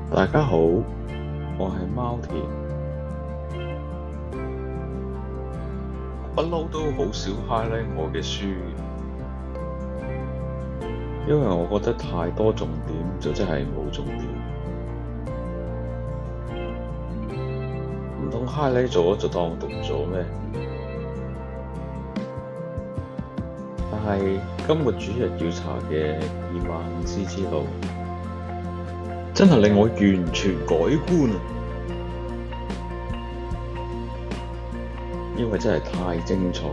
大家好，我係貓田。不嬲都好少 highlight 我嘅書嘅，因為我覺得太多重點就真係冇重點。唔通 highlight 咗就當讀咗咩？但係今個主日要查嘅2500之路，真係令我完全改觀啊！因為真係太精彩，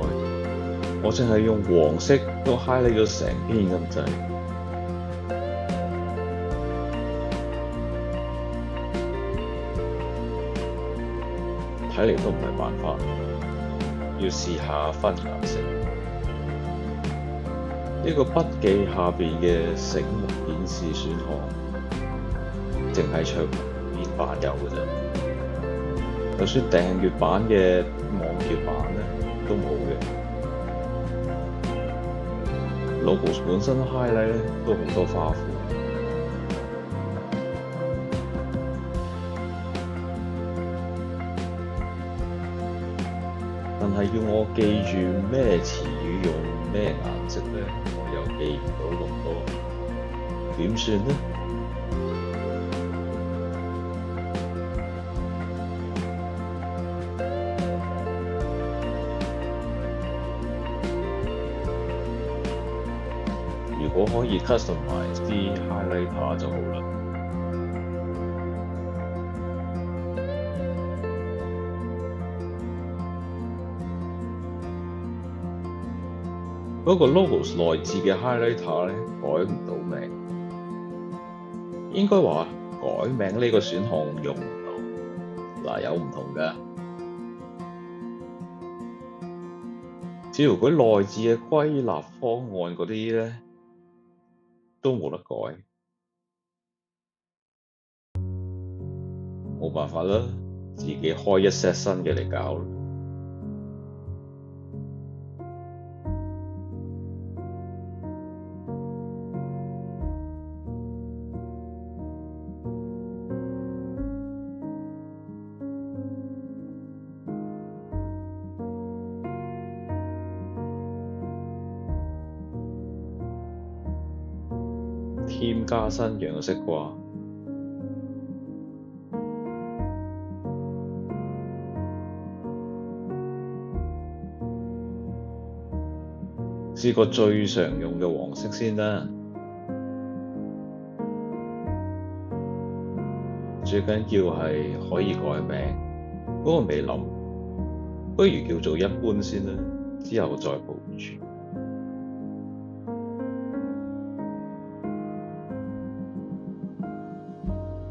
我淨係用黃色都 highlight 咗成篇咁滯。睇嚟都唔係辦法，要試下分顏色。呢個筆記下邊嘅醒目顯示選項，淨係桌面版有嘅啫。就算訂閱版嘅網頁版咧都冇嘅。Logos 本身 highlight 咧都好多花款，但係要我記住咩詞語用咩顏色咧，我又記唔到咁多，點算呢？如果可以 customize 啲 highlighter 就好啦。嗰個 Logos 內置嘅 highlighter 咧改唔到名，應該話改名呢個選項用唔到。嗱，有唔同㗎。只要佢內置嘅歸納方案嗰啲咧，都冇得改，冇辦法啦，自己開一 set 新嘅嚟搞啦。添加新樣式啩？試個最常用嘅黃色先啦。最緊要係可以改名，嗰個未諗，不如叫做一般先啦，之後再部署。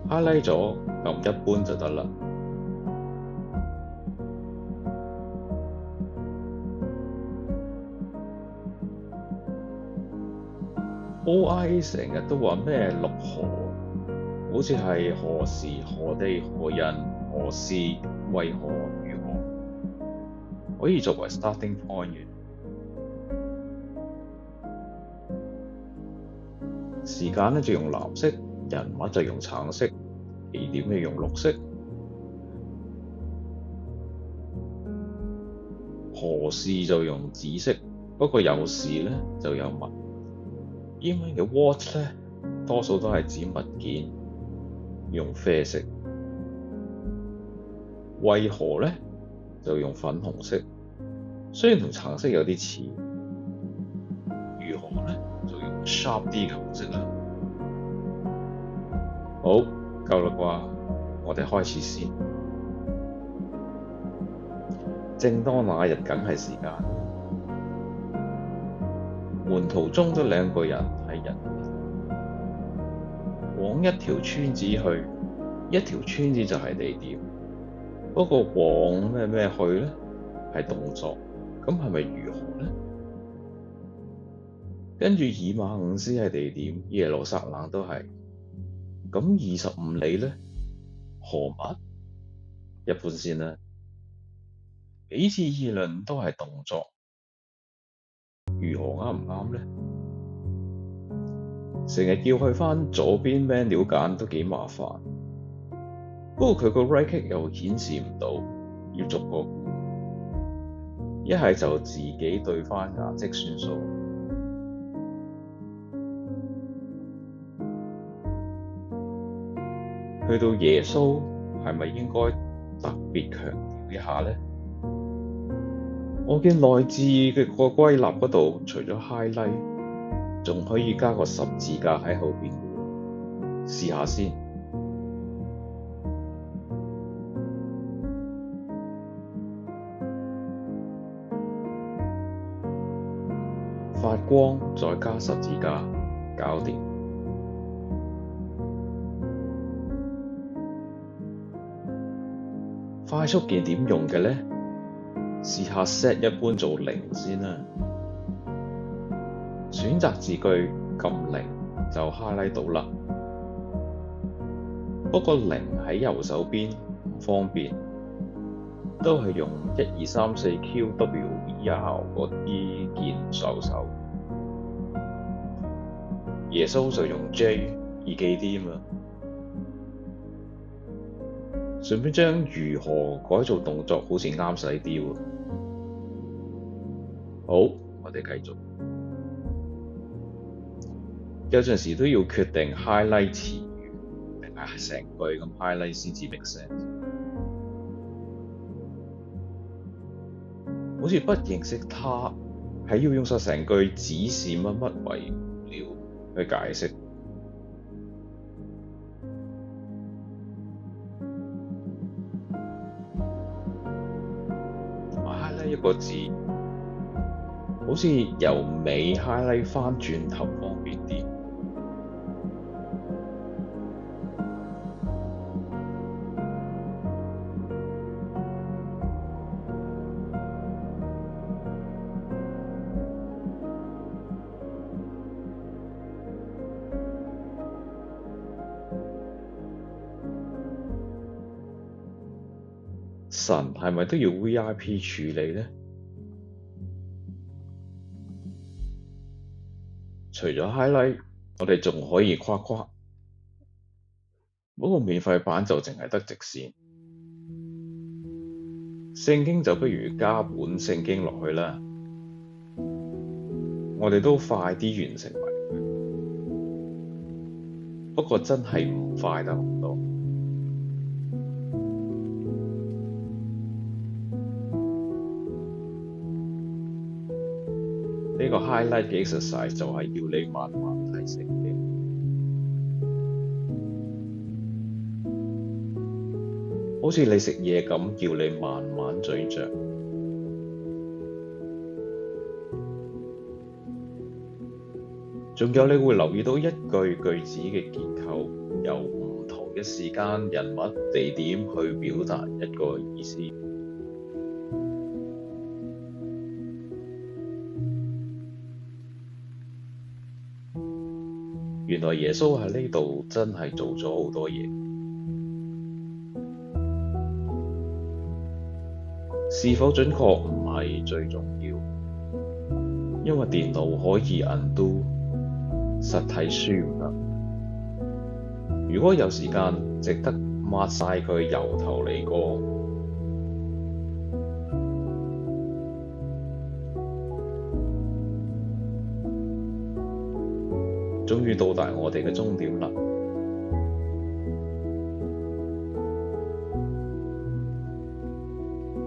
highlight 咗，撳一般就得啦。OIA 成日都話咩六何，好似係何時、何地、何人、何事、為何、如何，可以作為 starting point 嘅。時間就用藍色，人物就用橙色，地點就用綠色。何事就用紫色，不過有事就有物。英文嘅 what 多數都係指物件，用啡色。為何就用粉紅色，雖然同橙色有啲似。如何就用 sharp 啲嘅紅色啦。好，夠啦啩，我哋開始先。正當那日梗係時間，門徒中的兩個人係人，往一條村子去，一條村子就係地點。不過往咩去係動作，咁係咪如何跟住以馬忤斯係地點，耶路撒冷都係。咁25里何物？一般先啦。彼此議論都係動作，如何啱唔啱成日要去返左邊 menu 揀都幾麻煩，不過佢個 right click 又顯示唔到，要逐個估，一係就自己對翻顏色算數。去到耶穌係咪應該特別強調一下呢？我見內置嘅個歸納嗰度，除咗 highlight，仲可以加個十字架喺後邊嘅，試下先。發光再加十字架，搞掂。快速鍵點用嘅呢？試下 set 一般做0先啦。選擇字句撳0就 highlight 到啦。不過0喺右手邊唔方便，都係用1234QWER 嗰啲鍵搜手。耶穌就用 J 易記啲嘛。順便將如何改造動作好似啱使啲喎。好，我哋繼續。有陣時都要決定 highlight 詞語定係成句咁 highlight 先至 make sense。好似不認識他係要用晒成句指示乜乜為了去解釋。highlight 一個字，好似由尾 highlight 返轉頭方便啲。神係咪都要 VIP 處理呢？除咗 highlight，我哋仲可以誇誇。不過免費版就淨係得直線。聖經就不如加本聖經落去啦。我哋都快啲完成埋佢。不過真係唔快得好多。呢個 highlight 嘅 exercise 就係要你慢慢睇聖經，好似你食嘢咁，要你慢慢咀嚼。仲有你會留意到一句句子嘅結構，由唔同嘅時間、人物、地點去表達一個意思。原來耶穌喺呢度真係做咗好多嘢。是否準確唔係最重要，因為電腦可以 undo， 實體書唔得。如果有時間，值得抹晒佢由頭嚟過。終於到達我哋嘅終點啦！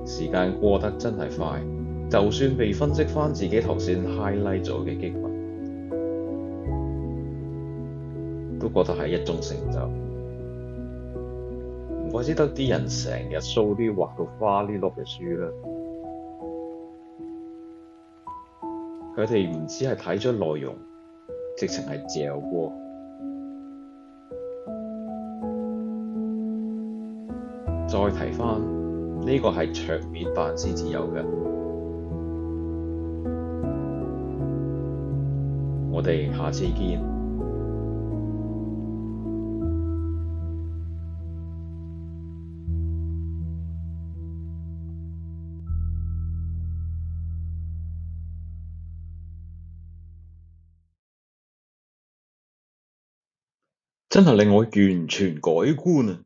時間過得真係快，就算未分析返自己頭先 highlight 咗嘅經文，都覺得係一種成就。唔怪之得啲人成日掃啲畫到花呢碌嘅書啦。佢哋唔止係睇咗內容，直情係嚼過。再提返呢個係桌面版先至有嘅。我哋下次見。真係令我完全改觀啊！